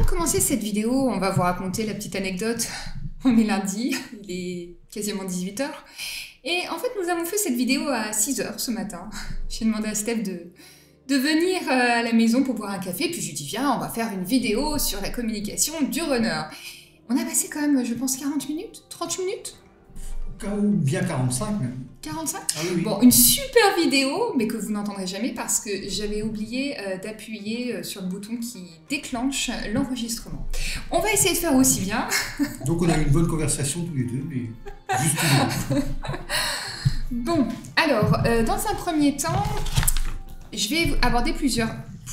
commencer cette vidéo, on va vous raconter la petite anecdote. On est lundi, il est quasiment 18 h. Et en fait, nous avons fait cette vidéo à 6 h ce matin. J'ai demandé à Steph de venir à la maison pour boire un café, puis je lui dis viens, on va faire une vidéo sur la communication du runner. On a passé quand même, je pense, 40 minutes, 30 minutes. Bien 45 même. 45 Ah oui, oui. Bon, une super vidéo, mais que vous n'entendrez jamais parce que j'avais oublié d'appuyer sur le bouton qui déclenche l'enregistrement. On va essayer de faire aussi bien. Donc on a eu une bonne conversation tous les deux, mais juste une. Bon, alors, dans un premier temps, je vais aborder plusieurs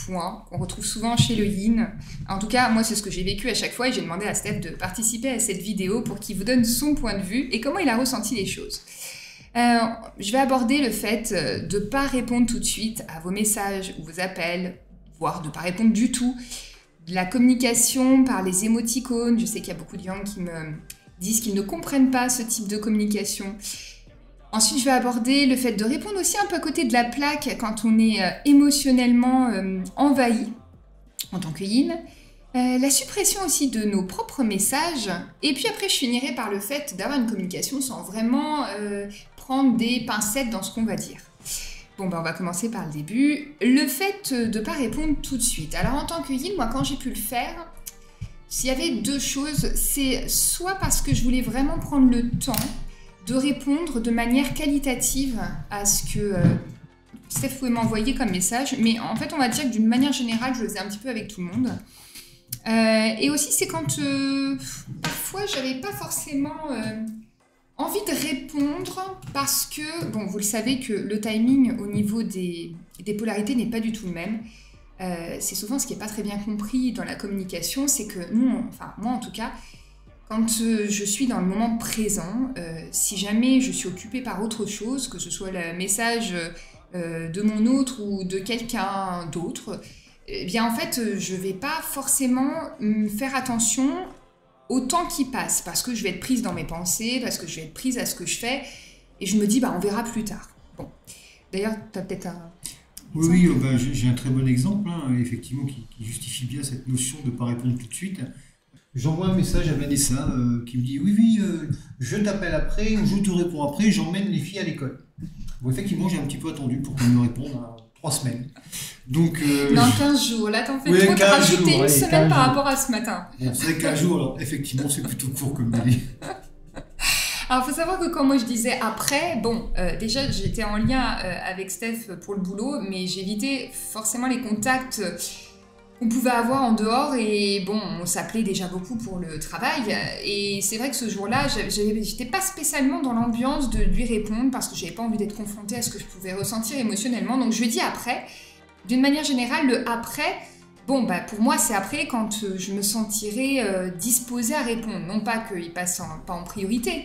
points qu'on retrouve souvent chez le yin. En tout cas, moi, c'est ce que j'ai vécu à chaque fois et j'ai demandé à Steph de participer à cette vidéo pour qu'il vous donne son point de vue et comment il a ressenti les choses. Je vais aborder le fait de ne pas répondre tout de suite à vos messages ou vos appels, voire de ne pas répondre du tout. De la communication par les émoticônes. Je sais qu'il y a beaucoup de gens qui me disent qu'ils ne comprennent pas ce type de communication. Ensuite, je vais aborder le fait de répondre aussi un peu à côté de la plaque quand on est émotionnellement envahi en tant que yin. La suppression aussi de nos propres messages. Et puis après, je finirai par le fait d'avoir une communication sans vraiment prendre des pincettes dans ce qu'on va dire. Bon, ben on va commencer par le début. Le fait de ne pas répondre tout de suite. Alors en tant que yin, moi quand j'ai pu le faire, s'il y avait deux choses, c'est soit parce que je voulais vraiment prendre le temps de répondre de manière qualitative à ce que Steph pouvait m'envoyer comme message, mais en fait on va dire que d'une manière générale je le faisais un petit peu avec tout le monde. Et aussi c'est quand parfois j'avais pas forcément envie de répondre parce que, bon vous le savez que le timing au niveau des polarités n'est pas du tout le même. C'est souvent ce qui n'est pas très bien compris dans la communication, c'est que nous, enfin moi en tout cas, quand je suis dans le moment présent, si jamais je suis occupée par autre chose, que ce soit le message de mon autre ou de quelqu'un d'autre, eh bien en fait, je ne vais pas forcément faire attention au temps qui passe, parce que je vais être prise dans mes pensées, parce que je vais être prise à ce que je fais, et je me dis, bah, on verra plus tard. Bon. D'ailleurs, tu as peut-être un... Oui, ben, j'ai un très bon exemple, hein, effectivement, qui justifie bien cette notion de ne pas répondre tout de suite. J'envoie un message à Vanessa qui me dit « Oui, je t'appelle après ou je te réponds après, j'emmène les filles à l'école. » Bon, effectivement, j'ai un petit peu attendu pour qu'elle me réponde, 3 semaines. Donc, non, 15 jours. Là, t'en fais ouais, trop, t'as rajouté une semaine par jours. rapport à ce matin. Bon, c'est 15 jours, alors effectivement, c'est plutôt court comme délai. Alors, il faut savoir que quand moi je disais après, bon, déjà j'étais en lien avec Steph pour le boulot, mais j'évitais forcément les contacts qu'on pouvait avoir en dehors et bon, on s'appelait déjà beaucoup pour le travail et c'est vrai que ce jour-là, j'étais pas spécialement dans l'ambiance de lui répondre parce que j'avais pas envie d'être confrontée à ce que je pouvais ressentir émotionnellement, donc je lui ai dit après. D'une manière générale, le après, bon, bah pour moi c'est après quand je me sentirais disposée à répondre, non pas qu'il passe pas en priorité,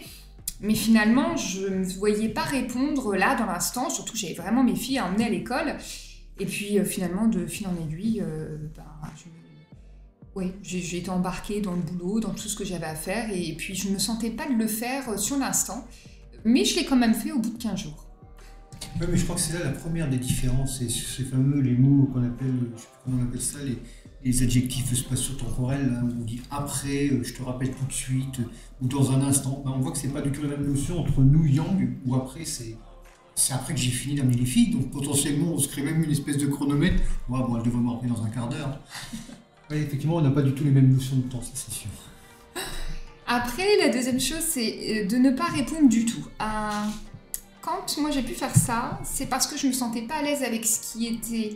mais finalement je ne me voyais pas répondre là dans l'instant, surtout j'avais vraiment mes filles à emmener à l'école. Et puis finalement, de fil en aiguille, j'ai été embarquée dans le boulot, dans tout ce que j'avais à faire, et puis je ne me sentais pas de le faire sur l'instant, mais je l'ai quand même fait au bout de 15 jours. Oui, mais je crois que c'est là la première des différences, c'est ces fameux, les mots qu'on appelle, je sais pas comment on appelle ça, les adjectifs spatio-temporels, hein, où on dit après, je te rappelle tout de suite, ou dans un instant. Ben, on voit que c'est pas du tout la même notion entre nous yang, ou après c'est après que j'ai fini d'amener les filles, donc potentiellement on se crée même une espèce de chronomètre. Ouais, bon, elle devrait me rappeler dans un quart d'heure. Oui, effectivement, on n'a pas du tout les mêmes notions de temps, ça c'est sûr. Après, la deuxième chose, c'est de ne pas répondre du tout. Quand moi j'ai pu faire ça, c'est parce que je me sentais pas à l'aise avec ce qui était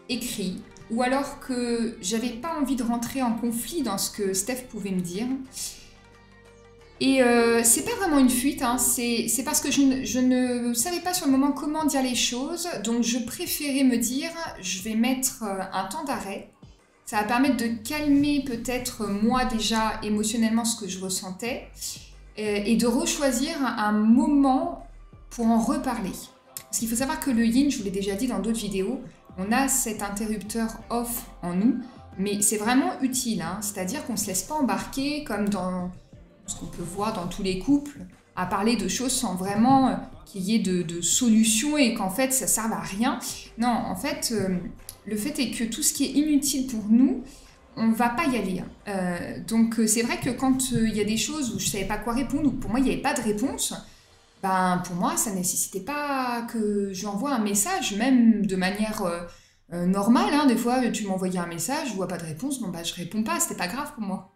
écrit, ou alors que j'avais pas envie de rentrer en conflit dans ce que Steph pouvait me dire. Et c'est pas vraiment une fuite, hein, c'est parce que je ne savais pas sur le moment comment dire les choses, donc je préférais me dire, je vais mettre un temps d'arrêt, ça va permettre de calmer peut-être moi déjà émotionnellement ce que je ressentais, et de rechoisir un moment pour en reparler. Parce qu'il faut savoir que le yin, je vous l'ai déjà dit dans d'autres vidéos, on a cet interrupteur off en nous, mais c'est vraiment utile, hein, c'est-à-dire qu'on ne se laisse pas embarquer comme dans ce qu'on peut voir dans tous les couples, à parler de choses sans vraiment qu'il y ait de solutions et qu'en fait ça ne serve à rien. Non, en fait, le fait est que tout ce qui est inutile pour nous, on va pas y aller. Donc c'est vrai que quand il y a des choses où je savais pas quoi répondre, ou pour moi il n'y avait pas de réponse, ben pour moi ça nécessitait pas que j'envoie un message, même de manière normale. Hein. Des fois tu m'envoyais un message, je vois pas de réponse, bon bah je réponds pas, c'était pas grave pour moi.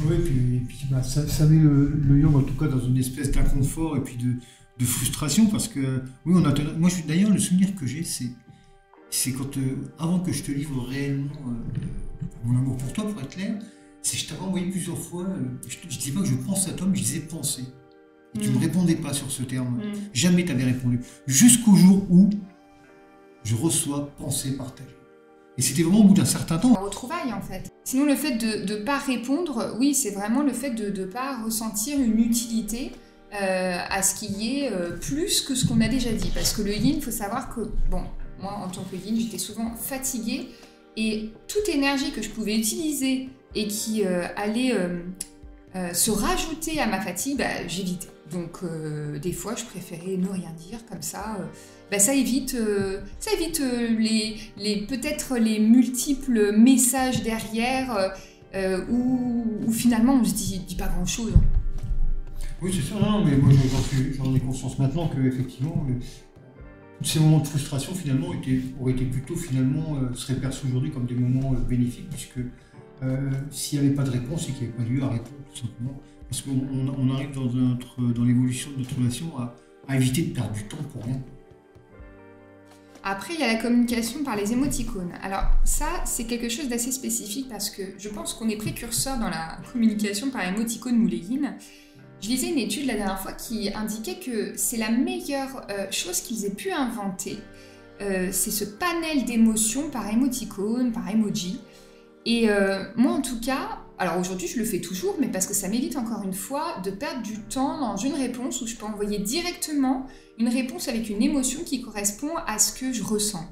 Oui, et puis bah, ça met le yang en tout cas dans une espèce d'inconfort et puis de frustration parce que oui, moi d'ailleurs le souvenir que j'ai c'est quand avant que je te livre réellement mon amour pour toi pour être clair, c'est que je t'avais envoyé plusieurs fois, je disais pas que je pense à toi mais je disais penser. Et tu me répondais pas sur ce terme. Jamais t'avais répondu. Jusqu'au jour où je reçois pensée partagée. Et c'était vraiment au bout d'un certain temps. Retrouvailles en fait. Sinon le fait de ne pas répondre, oui c'est vraiment le fait de ne pas ressentir une utilité à ce qu'il y ait plus que ce qu'on a déjà dit. Parce que le yin, il faut savoir que, bon, moi en tant que yin, j'étais souvent fatiguée et toute énergie que je pouvais utiliser et qui allait se rajouter à ma fatigue, bah, j'évitais. Donc des fois je préférais ne rien dire comme ça. Bah, ça évite peut-être les multiples messages derrière où finalement on se dit pas grand-chose. Oui, c'est sûr, non, mais moi j'en ai conscience maintenant que effectivement ces moments de frustration finalement auraient été plutôt seraient perçus aujourd'hui comme des moments bénéfiques puisque s'il n'y avait pas de réponse, c'est qu'il n'y avait pas lieu à répondre tout simplement. Parce qu'on arrive dans l'évolution de notre relation à éviter de perdre du temps pour rien. Après, il y a la communication par les émoticônes. Alors ça, c'est quelque chose d'assez spécifique parce que je pense qu'on est précurseur dans la communication par émoticônes ou les yin. Je lisais une étude la dernière fois qui indiquait que c'est la meilleure chose qu'ils aient pu inventer. C'est ce panel d'émotions par émoticône, par emoji. Et moi en tout cas, alors aujourd'hui je le fais toujours, mais parce que ça m'évite encore une fois de perdre du temps dans une réponse où je peux envoyer directement une réponse avec une émotion qui correspond à ce que je ressens.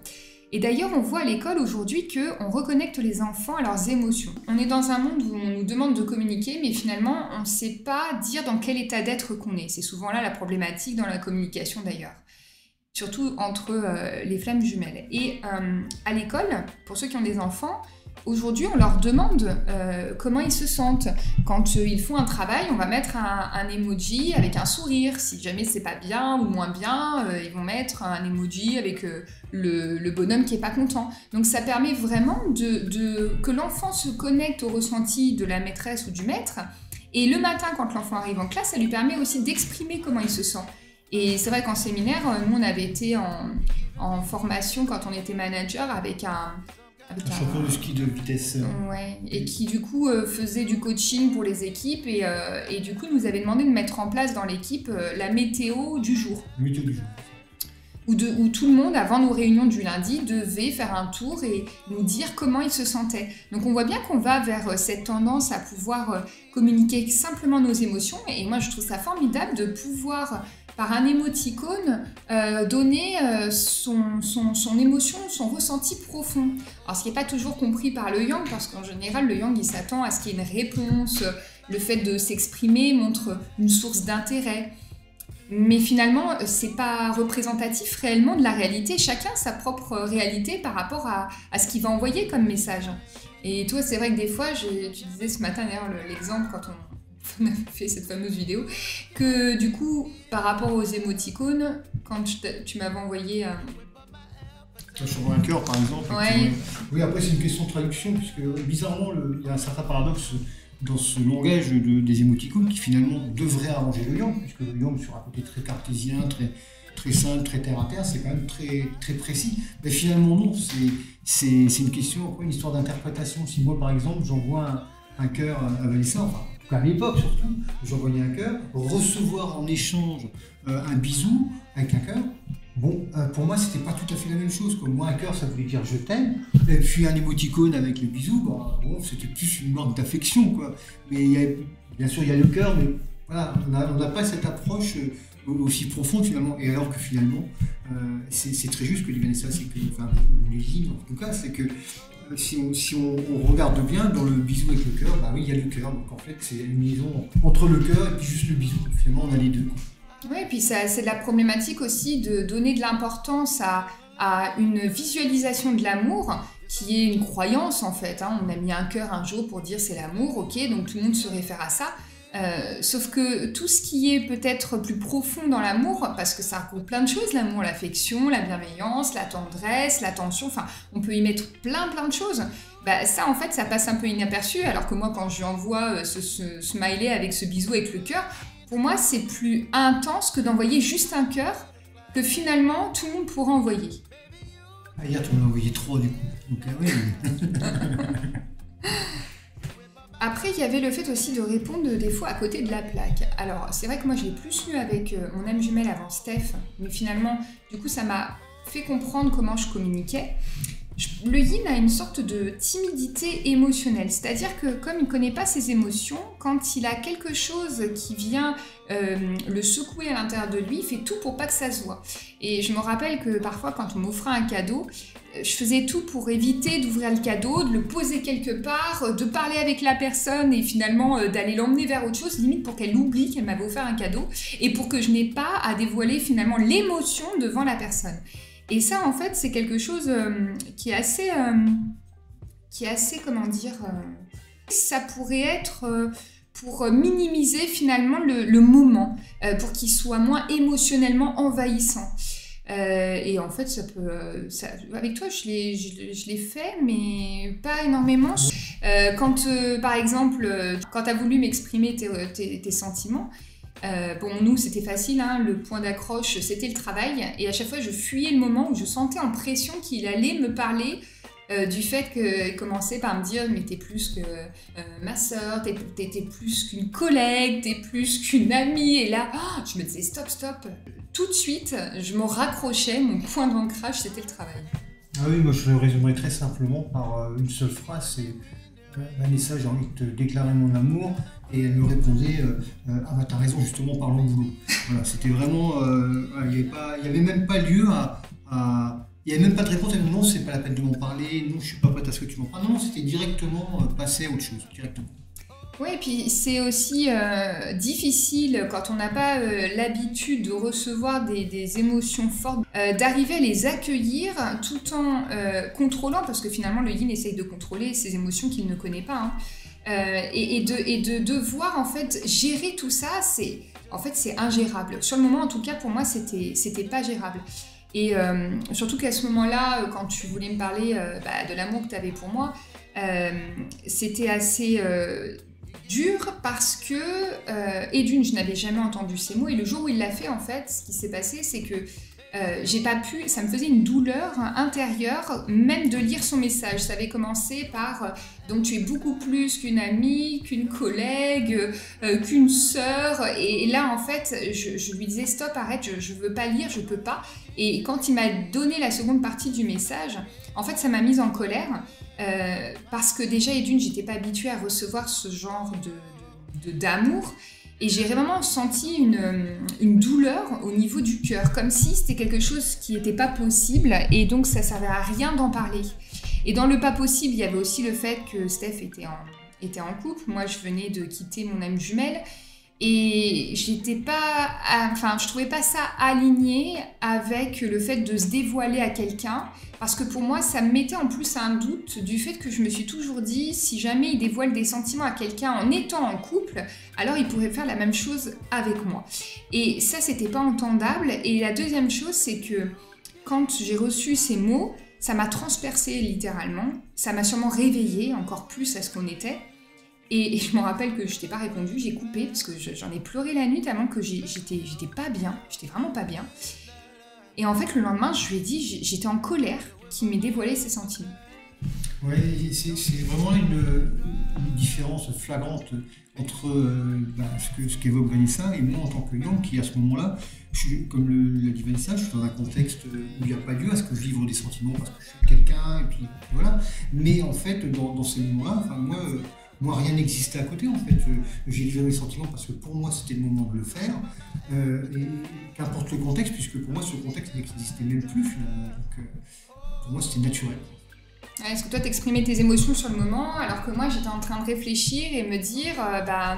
Et d'ailleurs, on voit à l'école aujourd'hui qu'on reconnecte les enfants à leurs émotions. On est dans un monde où on nous demande de communiquer, mais finalement, on ne sait pas dire dans quel état d'être qu'on est. C'est souvent là la problématique dans la communication d'ailleurs. Surtout entre les flammes jumelles. Et à l'école, pour ceux qui ont des enfants, aujourd'hui, on leur demande comment ils se sentent. Quand ils font un travail, on va mettre un emoji avec un sourire. Si jamais c'est pas bien ou moins bien, ils vont mettre un emoji avec le bonhomme qui est pas content. Donc ça permet vraiment que l'enfant se connecte au ressenti de la maîtresse ou du maître. Et le matin, quand l'enfant arrive en classe, ça lui permet aussi d'exprimer comment il se sent. Et c'est vrai qu'en séminaire, nous, on avait été en formation quand on était manager avec un champion de ski de vitesse. Ouais, et qui du coup faisait du coaching pour les équipes et du coup nous avait demandé de mettre en place dans l'équipe la météo du jour. Météo du jour. Où tout le monde, avant nos réunions du lundi, devait faire un tour et nous dire comment il se sentait. Donc on voit bien qu'on va vers cette tendance à pouvoir communiquer simplement nos émotions et moi je trouve ça formidable de pouvoir par un émoticône, donner son émotion, son ressenti profond. Alors ce qui n'est pas toujours compris par le yang, parce qu'en général le yang il s'attend à ce qu'il y ait une réponse, le fait de s'exprimer montre une source d'intérêt. Mais finalement, c'est pas représentatif réellement de la réalité, chacun a sa propre réalité par rapport à ce qu'il va envoyer comme message. Et toi c'est vrai que des fois, tu disais ce matin d'ailleurs l'exemple quand on a fait cette fameuse vidéo, que du coup, par rapport aux émoticônes, quand tu m'avais envoyé... Je vois un cœur, par exemple. Ouais. Oui, après, c'est une question de traduction, puisque bizarrement, il y a un certain paradoxe dans ce langage des émoticônes qui finalement devrait arranger le yang, puisque le yang, sur un côté très cartésien, très simple, très terre-à-terre, c'est quand même très, très précis. Mais finalement, non, c'est une question, une histoire d'interprétation. Si moi, par exemple, j'envoie un cœur à Vanessa, enfin, en tout cas à l'époque surtout, j'envoyais un cœur, recevoir en échange un bisou avec un cœur, bon, pour moi c'était pas tout à fait la même chose, quoi. Moi un cœur ça voulait dire je t'aime, et puis un émoticône avec le bisou, bah, bon, c'était plus une marque d'affection, quoi. Mais bien sûr il y a le cœur, mais voilà, on n'a pas cette approche aussi profonde finalement, et alors que finalement, c'est très juste ce que dit Vanessa, c'est que, enfin, les lignes en tout cas, c'est que si on regarde bien dans le bisou avec le cœur, bah oui, il y a le cœur, donc en fait c'est une liaison entre le cœur et puis juste le bisou, finalement on a les deux, quoi. Oui, et puis c'est de la problématique aussi de donner de l'importance à une visualisation de l'amour qui est une croyance en fait. Hein. On a mis un cœur un jour pour dire c'est l'amour, ok, donc tout le monde se réfère à ça. Sauf que tout ce qui est peut-être plus profond dans l'amour, parce que ça regroupe plein de choses, l'amour, l'affection, la bienveillance, la tendresse, l'attention, enfin on peut y mettre plein de choses. Bah, ça en fait ça passe un peu inaperçu, alors que moi quand je lui envoie ce smiley avec ce bisou avec le cœur, pour moi c'est plus intense que d'envoyer juste un cœur que finalement tout le monde pourra envoyer. Ah, hier tu m'en as envoyé 3 du coup, donc oui. Après, il y avait le fait aussi de répondre des fois à côté de la plaque. Alors, c'est vrai que moi, je l'ai plus eu avec mon âme jumelle avant Steph, mais finalement, du coup, ça m'a fait comprendre comment je communiquais. Le yin a une sorte de timidité émotionnelle, c'est-à-dire que comme il ne connaît pas ses émotions, quand il a quelque chose qui vient le secouer à l'intérieur de lui, il fait tout pour pas que ça se voit. Et je me rappelle que parfois, quand on m'offrait un cadeau, je faisais tout pour éviter d'ouvrir le cadeau, de le poser quelque part, de parler avec la personne et finalement d'aller l'emmener vers autre chose, limite pour qu'elle oublie qu'elle m'avait offert un cadeau et pour que je n'ai pas à dévoiler finalement l'émotion devant la personne. Et ça, en fait, c'est quelque chose qui est assez, comment dire, ça pourrait être pour minimiser finalement le moment, pour qu'il soit moins émotionnellement envahissant. Et en fait, ça peut, avec toi, je l'ai fait, mais pas énormément. Quand, par exemple, quand tu as voulu m'exprimer tes sentiments, bon, nous, c'était facile, hein, le point d'accroche, c'était le travail. Et à chaque fois, je fuyais le moment où je sentais en pression qu'il allait me parler du fait qu'il commençait par me dire « mais t'es plus que ma sœur, t'es plus qu'une collègue, t'es plus qu'une amie ». Et là, oh, je me disais « stop, stop ». Tout de suite, je me raccrochais, mon point d'ancrage, c'était le travail. Ah oui, moi je le résumerai très simplement par une seule phrase, c'est Vanessa, j'ai envie de te déclarer mon amour. Et elle me répondait ah bah t'as raison, justement, parlons boulot. Voilà, c'était vraiment, il n'y avait même pas lieu il n'y avait même pas de réponse. Elle me dit non, c'est pas la peine de m'en parler, non, je suis pas prête à ce que tu m'en parles. Non, c'était directement passer à autre chose, directement. Oui, et puis c'est aussi difficile quand on n'a pas l'habitude de recevoir des émotions fortes, d'arriver à les accueillir tout en contrôlant, parce que finalement le yin essaye de contrôler ces émotions qu'il ne connaît pas. Hein. Et de devoir en fait gérer tout ça, c'est ingérable. Sur le moment, en tout cas, pour moi, c'était pas gérable. Et surtout qu'à ce moment-là, quand tu voulais me parler de l'amour que tu avais pour moi, c'était assez dur parce que, et d'une, je n'avais jamais entendu ces mots, et le jour où il l'a fait, en fait, ce qui s'est passé, c'est que j'ai pas pu, ça me faisait une douleur intérieure, même de lire son message. Ça avait commencé par donc tu es beaucoup plus qu'une amie, qu'une collègue, qu'une sœur. Et là, en fait, je lui disais stop, arrête, je veux pas lire, je peux pas. Et quand il m'a donné la seconde partie du message, en fait, ça m'a mise en colère parce que déjà, et d'une, j'étais pas habituée à recevoir ce genre d'amour. Et j'ai vraiment senti une douleur au niveau du cœur, comme si c'était quelque chose qui n'était pas possible, et donc ça ne servait à rien d'en parler. Et dans le pas possible, il y avait aussi le fait que Steph était en couple. Moi, je venais de quitter mon âme jumelle, et je trouvais pas ça aligné avec le fait de se dévoiler à quelqu'un, parce que pour moi, ça me mettait en plus un doute du fait que je me suis toujours dit, si jamais il dévoile des sentiments à quelqu'un en étant en couple, alors il pourrait faire la même chose avec moi. Et ça, c'était pas entendable. Et la deuxième chose, c'est que quand j'ai reçu ces mots, ça m'a transpercée littéralement, ça m'a sûrement réveillée encore plus à ce qu'on était. Et je me rappelle que je t'ai pas répondu, j'ai coupé parce que j'en ai pleuré la nuit tellement que j'étais pas bien, j'étais vraiment pas bien. Et en fait, le lendemain, je lui ai dit, j'étais en colère qu'il m'ait dévoilé ses sentiments. Oui, c'est vraiment une différence flagrante entre ce qu'évoque Vanessa et moi en tant que Yang, qui à ce moment-là, comme l'a dit Vanessa, je suis dans un contexte où il n'y a pas lieu à ce que je livre des sentiments parce que je suis quelqu'un, et puis voilà. Mais en fait, dans ces moments-là, moi, rien n'existait à côté, en fait. J'ai livré mes sentiments parce que pour moi, c'était le moment de le faire. Et qu'importe le contexte, puisque pour moi, ce contexte n'existait même plus, finalement. Donc, pour moi, c'était naturel. Est-ce que toi, t'exprimais tes émotions sur le moment, alors que moi, j'étais en train de réfléchir et me dire,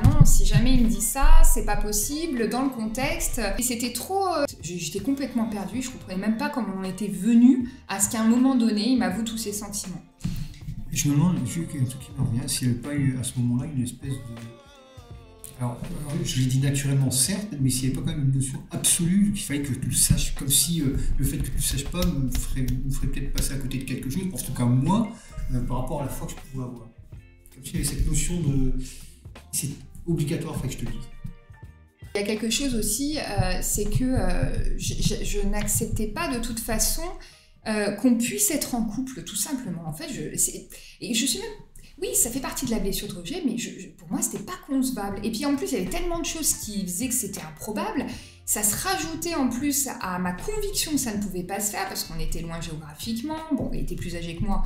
non, si jamais il me dit ça, c'est pas possible, dans le contexte. Et c'était trop... J'étais complètement perdue, je comprenais même pas comment on était venu à ce qu'à un moment donné, il m'avoue tous ses sentiments. Je me demande, vu qu'il y a un truc qui me revient, s'il n'y avait pas eu à ce moment-là une espèce de... Alors, je l'ai dit naturellement, certes, mais s'il n'y avait pas quand même une notion absolue qu'il fallait que tu le saches, comme si le fait que tu ne le saches pas me ferait peut-être passer à côté de quelque chose, en tout cas moi, par rapport à la foi que je pouvais avoir. Comme s'il y avait cette notion de... C'est obligatoire, que je te le dise. Il y a quelque chose aussi, c'est que je n'acceptais pas de toute façon qu'on puisse être en couple, tout simplement. En fait, et je suis même... Oui, ça fait partie de la blessure de rejet, mais pour moi, c'était pas concevable. Et puis en plus, il y avait tellement de choses qui faisaient que c'était improbable. Ça se rajoutait en plus à ma conviction que ça ne pouvait pas se faire parce qu'on était loin géographiquement. Bon, il était plus âgé que moi.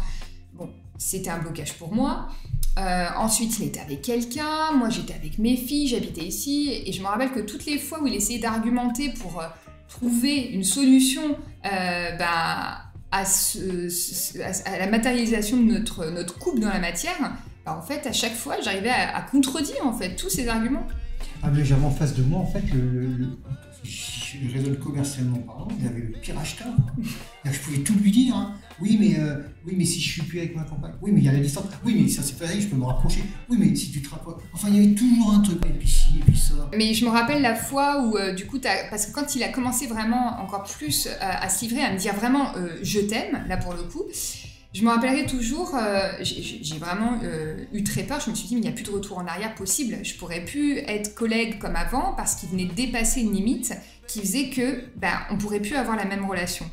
Bon, c'était un blocage pour moi. Ensuite, il était avec quelqu'un. Moi, j'étais avec mes filles. J'habitais ici. Et je me rappelle que toutes les fois où il essayait d'argumenter pour trouver une solution, à la matérialisation de notre couple dans la matière, en fait, à chaque fois, j'arrivais à contredire en fait tous ces arguments. Ah, mais j'avais en face de moi, en fait, je raisonne commercialement parlant, il avait le pire acheteur. Je pouvais tout lui dire. Hein. Oui, mais si je suis plus avec ma compagne. Oui, mais il y a la distance. Oui, mais ça c'est facile, je peux me rapprocher. Oui, mais si tu te rapproches. Enfin, il y avait toujours un truc. Et puis ci, et puis ça. Mais je me rappelle la fois où, du coup, parce que quand il a commencé vraiment encore plus à se livrer, à me dire vraiment je t'aime, là pour le coup, je me rappellerai toujours, j'ai vraiment eu très peur. Je me suis dit, mais il n'y a plus de retour en arrière possible. Je pourrais plus être collègue comme avant parce qu'il venait de dépasser une limite qui faisait que on pourrait plus avoir la même relation.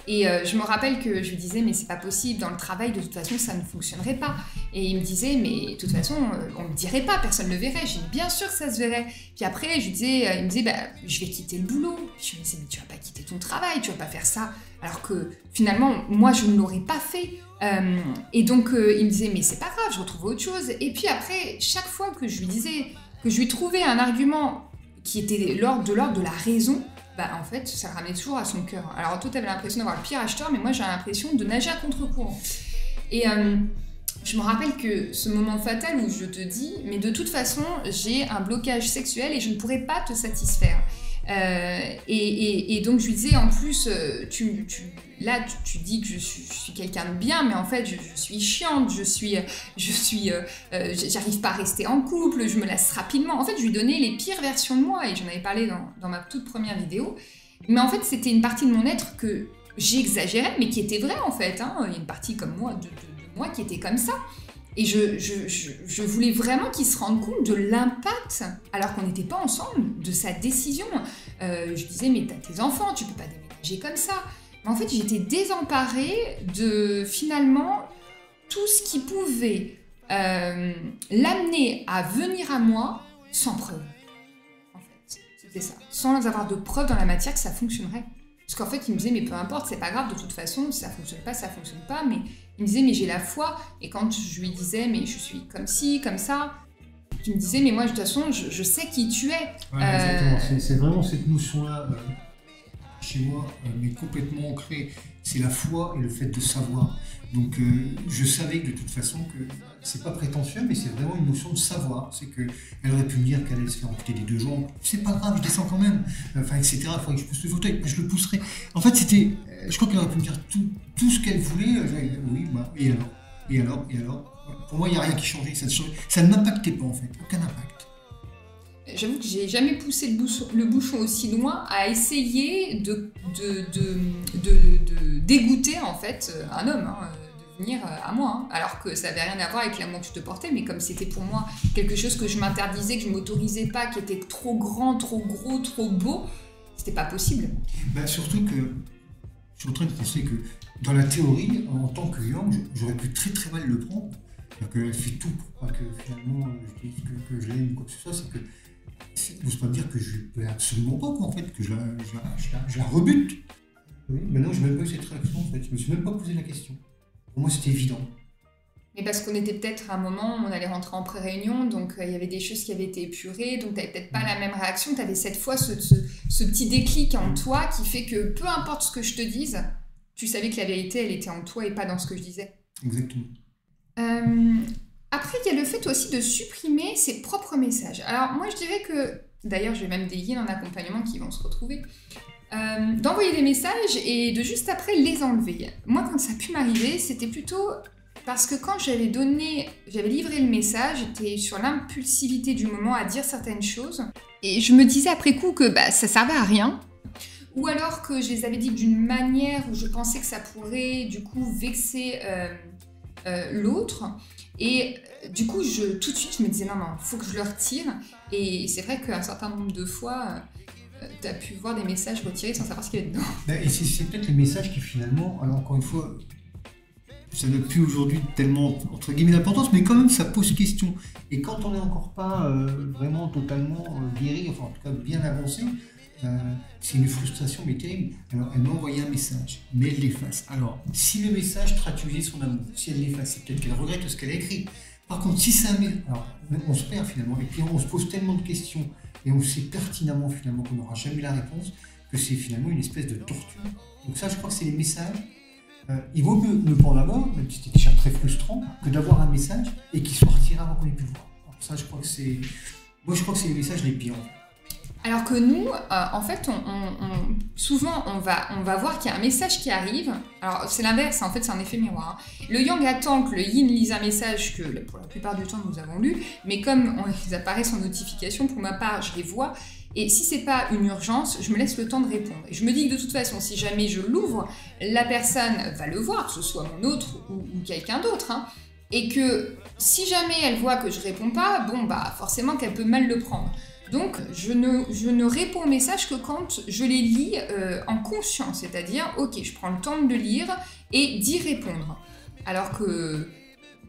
Et je me rappelle que je lui disais, mais c'est pas possible, dans le travail, de toute façon, ça ne fonctionnerait pas. Et il me disait, mais de toute façon, on ne me dirait pas, personne ne le verrait. J'ai dit, bien sûr que ça se verrait. Puis après, il me disait, je vais quitter le boulot. Je me disais, mais tu vas pas quitter ton travail, tu vas pas faire ça. Alors que finalement, moi, je ne l'aurais pas fait. Et donc, il me disait, mais c'est pas grave, je retrouve autre chose. Et puis après, chaque fois que je lui disais, que je lui trouvais un argument qui était de l'ordre de la raison, en fait, ça le ramenait toujours à son cœur. Alors toi, tu avais l'impression d'avoir le pire acheteur, mais moi, j'ai l'impression de nager à contre-courant. Et je me rappelle que ce moment fatal où je te dis, mais de toute façon, j'ai un blocage sexuel et je ne pourrais pas te satisfaire. Et donc, je lui disais, en plus, tu dis que je suis quelqu'un de bien, mais en fait, je suis chiante, j'arrive pas à rester en couple, je me lasse rapidement. En fait, je lui donnais les pires versions de moi, et j'en avais parlé dans ma toute première vidéo. Mais en fait, c'était une partie de mon être que j'exagérais, mais qui était vraie, en fait. Hein. Il y a une partie comme moi, de moi qui était comme ça. Et je voulais vraiment qu'il se rende compte de l'impact, alors qu'on n'était pas ensemble, de sa décision. Je disais, mais t'as tes enfants, tu peux pas déménager comme ça. Mais en fait, j'étais désemparée de, finalement, tout ce qui pouvait l'amener à venir à moi sans preuve. En fait, c'était ça. Sans avoir de preuves dans la matière que ça fonctionnerait. Parce qu'en fait, il me disait, mais peu importe, c'est pas grave, de toute façon, si ça fonctionne pas, mais il me disait, mais j'ai la foi. Et quand je lui disais, mais je suis comme ci, comme ça, il me disait, mais moi, de toute façon, je sais qui tu es. Ouais, exactement, c'est vraiment cette notion-là, chez moi, mais complètement ancrée. C'est la foi et le fait de savoir. Donc, je savais que de toute façon, que c'est pas prétentieux, mais c'est vraiment une notion de savoir. C'est qu'elle aurait pu me dire qu'elle allait se faire amputer les 2 jambes. C'est pas grave, je descends quand même. Enfin, etc. Il faudrait que je pousse le fauteuil, je le pousserai. En fait, c'était. Je crois qu'elle aurait pu me dire tout ce qu'elle voulait. Oui, et alors. Pour moi, il n'y a rien qui changeait. Ça ne m'impactait pas, en fait. Aucun impact. J'avoue que j'ai jamais poussé le bouchon aussi loin à essayer de dégoûter en fait un homme, de venir à moi, alors que ça n'avait rien à voir avec l'amour que je te portais, mais comme c'était pour moi quelque chose que je m'interdisais, que je m'autorisais pas, qui était trop grand, trop gros, trop beau, c'était pas possible. Surtout que je suis en train de penser que dans la théorie, en tant que Yang, j'aurais pu très très mal le prendre. Elle fait tout pour pas que finalement je dise que je l'aime ou quoi que ce soit, c'est que n'ose pas me dire que je ne peux absolument pas, en fait, que je la rebute. Oui, maintenant, je n'ai même pas eu cette réaction, en fait. Je ne me suis même pas posé la question. Pour moi, c'était évident. Mais parce qu'on était peut-être à un moment où on allait rentrer en pré-réunion, donc il y avait des choses qui avaient été épurées, donc tu n'avais peut-être pas la même réaction. Tu avais cette fois ce petit déclic en toi qui fait que peu importe ce que je te dise, tu savais que la vérité, elle était en toi et pas dans ce que je disais. Exactement. Après, il y a le fait aussi de supprimer ses propres messages. Alors, moi, je dirais que... D'ailleurs, j'ai même des yin en accompagnement qui vont se retrouver. D'envoyer des messages et de juste après les enlever. Moi, quand ça a pu m'arriver, c'était plutôt Parce que quand j'avais livré le message, j'étais sur l'impulsivité du moment à dire certaines choses. Et je me disais après coup que ça servait à rien. Ou alors que je les avais dit d'une manière où je pensais que ça pourrait du coup vexer l'autre. Et du coup, tout de suite, je me disais non, faut que je le retire. Et c'est vrai qu'un certain nombre de fois, tu as pu voir des messages retirés sans savoir ce qu'il y avait dedans. Et c'est peut-être les messages qui finalement, alors encore une fois, ça n'a plus aujourd'hui tellement, entre guillemets, d'importance, mais quand même, ça pose question. Et quand on n'est encore pas vraiment totalement guéri, enfin en tout cas bien avancé, c'est une frustration mais terrible. Alors elle m'a envoyé un message, mais elle l'efface. Alors si le message traduisait son amour, si elle l'efface, c'est peut-être qu'elle regrette ce qu'elle a écrit. Par contre, si c'est un message, alors on se perd finalement, et puis on se pose tellement de questions, et on sait pertinemment finalement qu'on n'aura jamais la réponse, que c'est finalement une espèce de torture. Donc ça, je crois que c'est les messages. Il vaut mieux ne pas en avoir, même si c'est déjà très frustrant, que d'avoir un message et qu'il soit retiré avant qu'on ait pu le voir. Alors ça, je crois que c'est... Moi, je crois que c'est les messages les pires. Alors que nous, en fait, souvent, on va voir qu'il y a un message qui arrive. Alors, c'est l'inverse, en fait, c'est un effet miroir. Le yang attend que le yin lise un message que, pour la plupart du temps, nous avons lu, mais comme ils apparaissent en notification, pour ma part, je les vois. Et si c'est pas une urgence, je me laisse le temps de répondre. Et je me dis que de toute façon, si jamais je l'ouvre, la personne va le voir, que ce soit mon autre ou quelqu'un d'autre. Hein, et que si jamais elle voit que je réponds pas, forcément qu'elle peut mal le prendre. Donc, je ne réponds aux messages que quand je les lis en conscience, c'est-à-dire, ok, je prends le temps de le lire et d'y répondre. Alors que,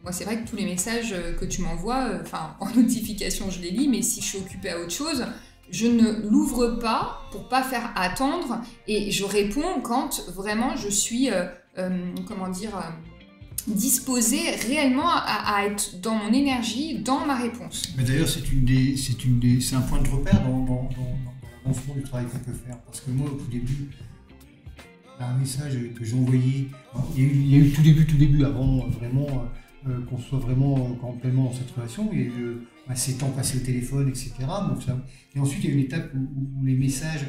moi, c'est vrai que tous les messages que tu m'envoies, en notification, je les lis, mais si je suis occupée à autre chose, je ne l'ouvre pas pour pas faire attendre et je réponds quand vraiment je suis, disposée réellement à être dans mon énergie, dans ma réponse. Mais d'ailleurs, c'est un point de repère dans l'avancement du travail qu'on peut faire. Parce que moi, au tout début, un message que j'ai envoyé, il y a eu tout début, avant vraiment qu'on soit vraiment complètement dans cette relation, il y a eu ces temps passés au téléphone, etc. Donc ça, et ensuite, il y a eu une étape où les messages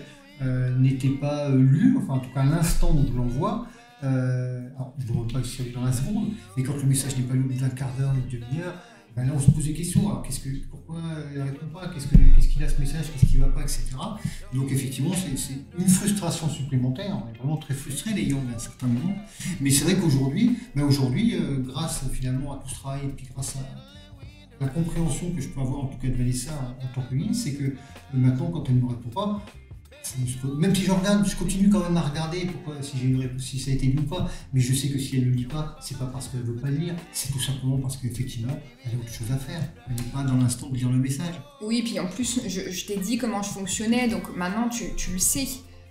n'étaient pas lus, enfin en tout cas à l'instant où je l'envoie. Alors, je ne demande pas si dans la seconde, mais quand le message n'est pas lu d'un quart d'heure, d'une demi-heure, là on se pose des questions. Alors pourquoi elle ne répond pas, qu'est-ce qu'il a ce message, qu'est-ce qui ne va pas, etc. Donc effectivement, c'est une frustration supplémentaire. On est vraiment très frustrés les Yang à un certain moment. Mais c'est vrai qu'aujourd'hui, grâce finalement à tout ce travail, et puis grâce à la compréhension que je peux avoir en tout cas de Vanessa en tant que Yin, c'est que maintenant quand elle ne me répond pas, même si je regarde, je continue quand même à regarder si ça a été lu ou pas, mais je sais que si elle ne le lit pas, c'est pas parce qu'elle ne veut pas le lire, c'est tout simplement parce qu'effectivement, elle a autre chose à faire. Elle n'est pas dans l'instant de lire le message. Oui, puis en plus, je t'ai dit comment je fonctionnais, donc maintenant tu le sais.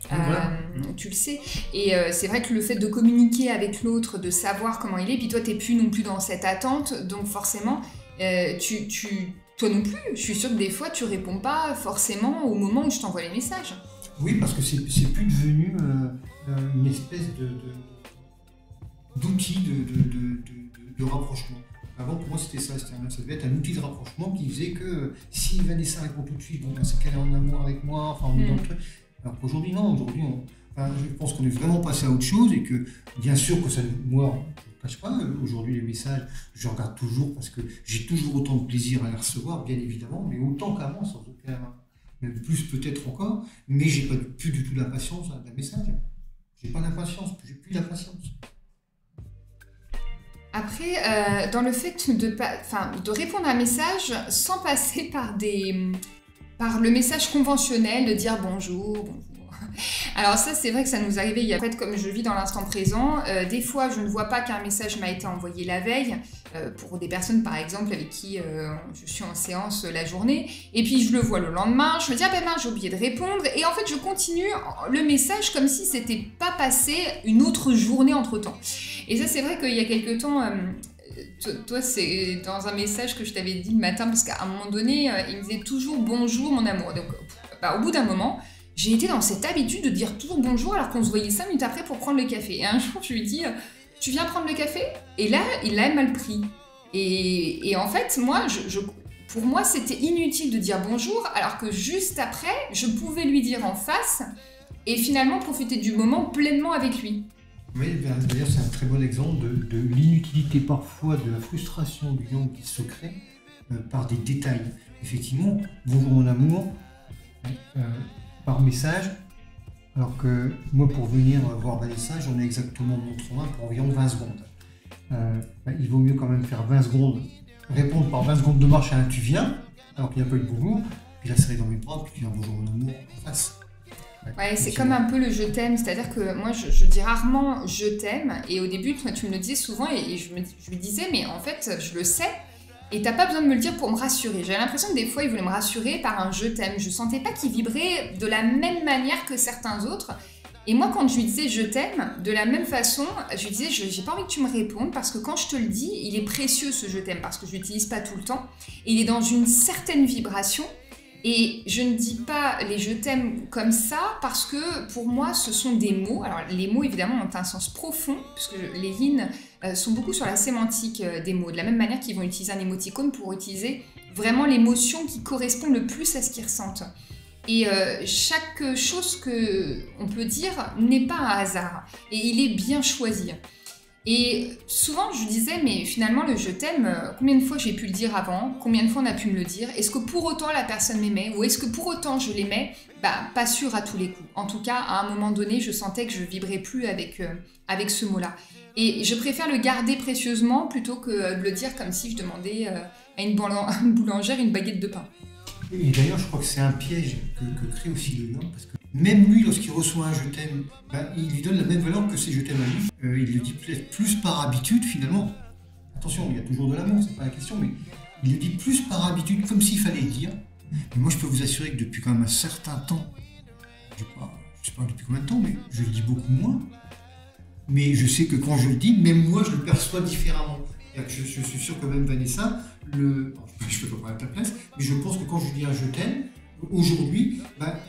Voilà. Tu le sais. Et c'est vrai que le fait de communiquer avec l'autre, de savoir comment il est, puis toi, t'es plus non plus dans cette attente, donc forcément, toi non plus, je suis sûre que des fois, tu réponds pas forcément au moment où je t'envoie les messages. Oui, parce que c'est plus devenu une espèce d'outil de rapprochement. Avant, pour moi, c'était ça. Ça devait être un outil de rapprochement qui faisait que si Vanessa répond tout de suite, c'est qu'elle est en amour avec moi, enfin, on est dans le truc. Alors qu'aujourd'hui, non. Aujourd'hui, je pense qu'on est vraiment passé à autre chose et que, bien sûr, que ça, moi, je ne cache pas, aujourd'hui, les messages, je regarde toujours parce que j'ai toujours autant de plaisir à les recevoir, bien évidemment, mais autant qu'avant, sans aucun... même plus peut-être encore, mais j'ai plus du tout la patience d'un message. J'ai pas d'impatience, j'ai plus d'impatience. Après, dans le fait de répondre à un message sans passer par le message conventionnel, de dire bonjour. Alors ça, c'est vrai que ça nous arrivait, en fait, comme je vis dans l'instant présent, des fois, je ne vois pas qu'un message m'a été envoyé la veille, pour des personnes, par exemple, avec qui je suis en séance la journée, et puis je le vois le lendemain, je me dis, j'ai oublié de répondre, et en fait, je continue le message comme si c'était pas passé une autre journée entre-temps. Et ça, c'est vrai qu'il y a quelque temps... toi, c'est dans un message que je t'avais dit le matin, parce qu'à un moment donné, il me disait toujours « bonjour mon amour ». Donc, au bout d'un moment, j'ai été dans cette habitude de dire toujours bonjour alors qu'on se voyait 5 minutes après pour prendre le café. Et un jour, je lui dis « tu viens prendre le café ?» Et là, il l'a mal pris. Et en fait, moi, pour moi, c'était inutile de dire bonjour, alors que juste après, je pouvais lui dire en face et finalement profiter du moment pleinement avec lui. Oui, d'ailleurs, c'est un très bon exemple de l'inutilité parfois de la frustration du yang qui se crée par des détails. Effectivement, bonjour mon amour, euh, par message, alors que moi pour venir voir Vanessa, j'en ai exactement mon train pour environ 20 secondes. Il vaut mieux quand même faire 20 secondes, répondre par 20 secondes de marche à un tu viens, alors qu'il n'y a pas eu de bonjour, puis la serrer dans mes bras, puis dire bonjour mon amour en face. Ouais, c'est comme un peu le je t'aime, c'est-à-dire que moi je dis rarement je t'aime, et au début toi, tu me le disais souvent, et je lui disais mais en fait je le sais, et t'as pas besoin de me le dire pour me rassurer. J'avais l'impression que des fois il voulait me rassurer par un je t'aime, je sentais pas qu'il vibrait de la même manière que certains autres, et moi quand je lui disais je t'aime, de la même façon, je lui disais j'ai pas envie que tu me répondes, parce que quand je te le dis, il est précieux ce je t'aime, parce que je l'utilise pas tout le temps, et il est dans une certaine vibration. Et je ne dis pas les je t'aime comme ça parce que pour moi ce sont des mots. Alors les mots évidemment ont un sens profond puisque les yin sont beaucoup sur la sémantique des mots. De la même manière qu'ils vont utiliser un émoticône pour utiliser vraiment l'émotion qui correspond le plus à ce qu'ils ressentent. Et chaque chose qu'on peut dire n'est pas un hasard et il est bien choisi. Et souvent, je disais, mais finalement, le je t'aime, combien de fois j'ai pu le dire avant? Combien de fois on a pu me le dire? Est-ce que pour autant la personne m'aimait? Ou est-ce que pour autant je l'aimais? Bah, pas sûr à tous les coups. En tout cas, à un moment donné, je sentais que je vibrais plus avec ce mot-là. Et je préfère le garder précieusement plutôt que de le dire comme si je demandais à une boulangère une baguette de pain. Et d'ailleurs, je crois que c'est un piège que crée aussi le yang, parce que même lui, lorsqu'il reçoit un je t'aime, il lui donne la même valeur que ses je t'aime à lui. Il le dit peut-être plus par habitude finalement. Attention, il y a toujours de l'amour, c'est pas la question, mais il le dit plus par habitude, comme s'il fallait le dire. Mais moi, je peux vous assurer que depuis quand même un certain temps, je sais pas depuis combien de temps, mais je le dis beaucoup moins. Mais je sais que quand je le dis, même moi, je le perçois différemment. Je suis sûr que même Vanessa, je ne peux pas parler à ta place, mais je pense que quand je dis un je t'aime, aujourd'hui,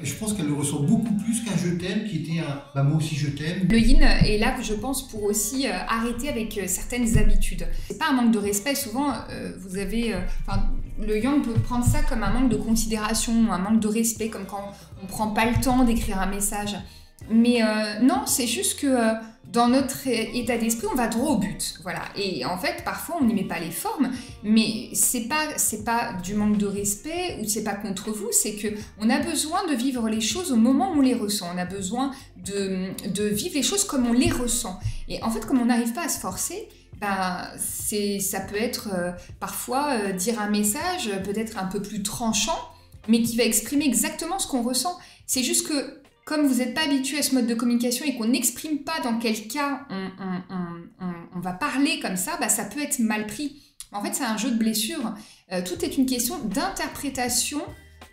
je pense qu'elle le ressent beaucoup plus qu'un je t'aime qui était un moi aussi je t'aime. Le yin est là, je pense, pour aussi arrêter avec certaines habitudes. C'est pas un manque de respect, souvent vous avez. Le yang peut prendre ça comme un manque de considération, un manque de respect, comme quand on prend pas le temps d'écrire un message. Mais non, c'est juste que dans notre état d'esprit, on va droit au but. Voilà. Et en fait, parfois, on n'y met pas les formes, mais c'est pas du manque de respect ou c'est pas contre vous, c'est qu'on a besoin de vivre les choses au moment où on les ressent. On a besoin de vivre les choses comme on les ressent. Et en fait, comme on n'arrive pas à se forcer, ça peut être parfois dire un message peut-être un peu plus tranchant, mais qui va exprimer exactement ce qu'on ressent. C'est juste que comme vous n'êtes pas habitué à ce mode de communication et qu'on n'exprime pas dans quel cas on va parler comme ça, ça peut être mal pris. En fait, c'est un jeu de blessures. Tout est une question d'interprétation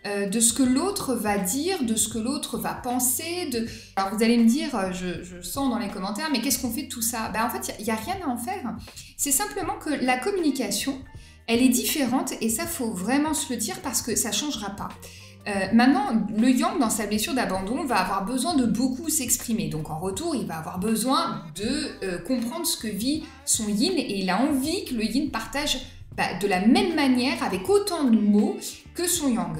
de ce que l'autre va dire, de ce que l'autre va penser. Alors vous allez me dire, je sens dans les commentaires, mais qu'est-ce qu'on fait de tout ça? En fait, il n'y a rien à en faire. C'est simplement que la communication, elle est différente et ça, faut vraiment se le dire parce que ça ne changera pas. Maintenant, le yang, dans sa blessure d'abandon, va avoir besoin de beaucoup s'exprimer. Donc en retour, il va avoir besoin de comprendre ce que vit son yin et il a envie que le yin partage de la même manière, avec autant de mots, que son yang.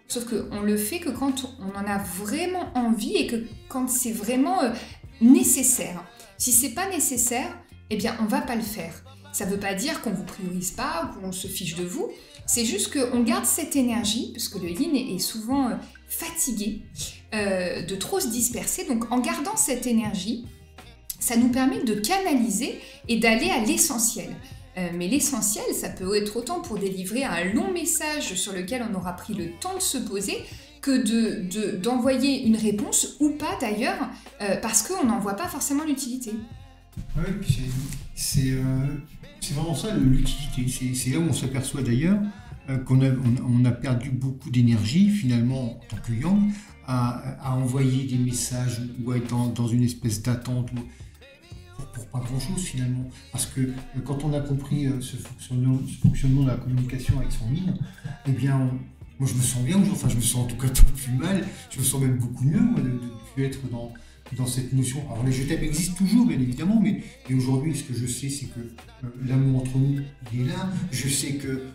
Sauf qu'on le fait que quand on en a vraiment envie et que quand c'est vraiment nécessaire. Si c'est pas nécessaire, eh bien on va pas le faire. Ça veut pas dire qu'on vous priorise pas ou qu'on se fiche de vous. C'est juste qu'on garde cette énergie, parce que le yin est souvent fatigué de trop se disperser. Donc en gardant cette énergie, ça nous permet de canaliser et d'aller à l'essentiel. Mais l'essentiel, ça peut être autant pour délivrer un long message sur lequel on aura pris le temps de se poser que d'envoyer une réponse, ou pas d'ailleurs, parce qu'on n'en voit pas forcément l'utilité. Oui, c'est vraiment ça l'utilité. C'est là où on s'aperçoit d'ailleurs qu'on a perdu beaucoup d'énergie finalement en tant que yang à envoyer des messages ou à être dans une espèce d'attente pour pas grand chose finalement. Parce que quand on a compris ce fonctionnement de la communication avec son yin, eh bien moi je me sens bien, enfin je me sens en tout cas tout plus mal, je me sens même beaucoup mieux moi, de ne plus être dans cette notion. Alors les je t'aime existent toujours, bien évidemment, mais aujourd'hui, ce que je sais, c'est que l'amour entre nous, il est là. Je sais que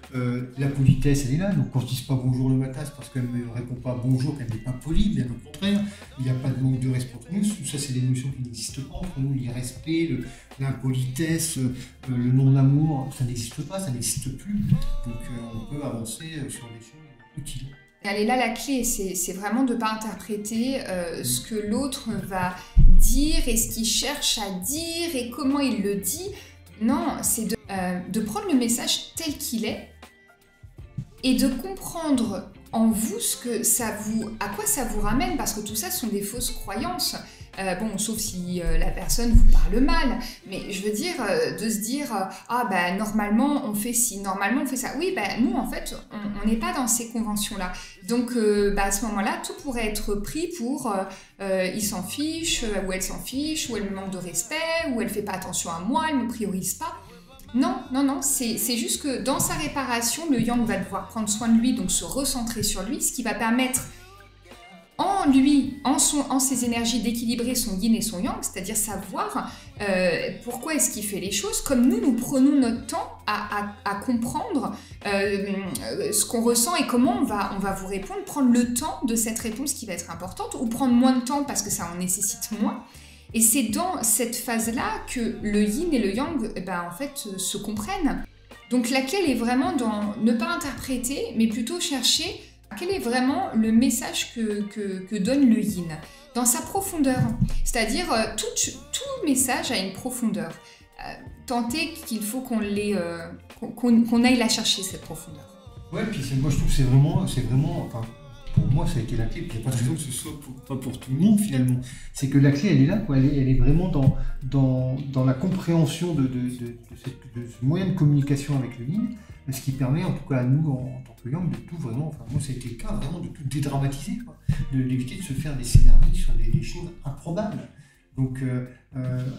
la politesse, elle est là. Donc quand je dis pas bonjour le matin, c'est parce qu'elle ne me répond pas bonjour, qu'elle n'est pas polie, bien au contraire. Il n'y a pas de manque de respect entre nous. Tout ça, c'est des notions qui n'existent pas entre nous. L'irrespect, l'impolitesse, le non-amour, ça n'existe pas, ça n'existe plus. Donc on peut avancer sur des choses utiles. Elle est là la clé, c'est vraiment de ne pas interpréter ce que l'autre va dire et ce qu'il cherche à dire et comment il le dit. Non, c'est de prendre le message tel qu'il est et de comprendre en vous à quoi ça vous ramène, parce que tout ça sont des fausses croyances. Bon, sauf si la personne vous parle mal, mais je veux dire, de se dire ah ben normalement on fait ci, normalement on fait ça. Oui, ben nous en fait on n'est pas dans ces conventions-là. Donc à ce moment-là, tout pourrait être pris pour il s'en fiche, ou elle s'en fiche, ou elle me manque de respect, ou elle fait pas attention à moi, elle me priorise pas. Non, non, non, c'est juste que dans sa réparation, le yang va devoir prendre soin de lui, donc se recentrer sur lui, ce qui va permettre en lui, en ses énergies, d'équilibrer son yin et son yang, c'est-à-dire savoir pourquoi est-ce qu'il fait les choses, comme nous prenons notre temps à comprendre ce qu'on ressent et comment on va vous répondre, prendre le temps de cette réponse qui va être importante, ou prendre moins de temps parce que ça en nécessite moins. Et c'est dans cette phase-là que le yin et le yang en fait, se comprennent. Donc la clé, elle est vraiment dans ne pas interpréter, mais plutôt chercher quel est vraiment le message que donne le yin, dans sa profondeur. C'est-à-dire, tout message a une profondeur. Tant est qu'il faut qu'on aille la chercher, cette profondeur. Ouais, puis moi je trouve que c'est vraiment, enfin, pour moi ça a été la clé, puis il n'y a pas de raison que ce soit pas pour tout le monde finalement. C'est que la clé elle est là, quoi. Elle est vraiment dans la compréhension de ce moyen de communication avec le yin, ce qui permet en tout cas à nous en tant que yang de tout vraiment, enfin moi ça a été le cas vraiment de tout dédramatiser, quoi, d'éviter de se faire des scénarios sur des choses improbables. Donc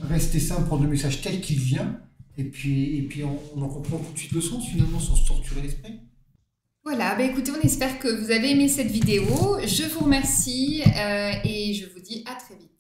rester simple, prendre le message tel qu'il vient, et puis on en comprend tout de suite le sens finalement sans se torturer l'esprit. Voilà, écoutez, on espère que vous avez aimé cette vidéo. Je vous remercie et je vous dis à très vite.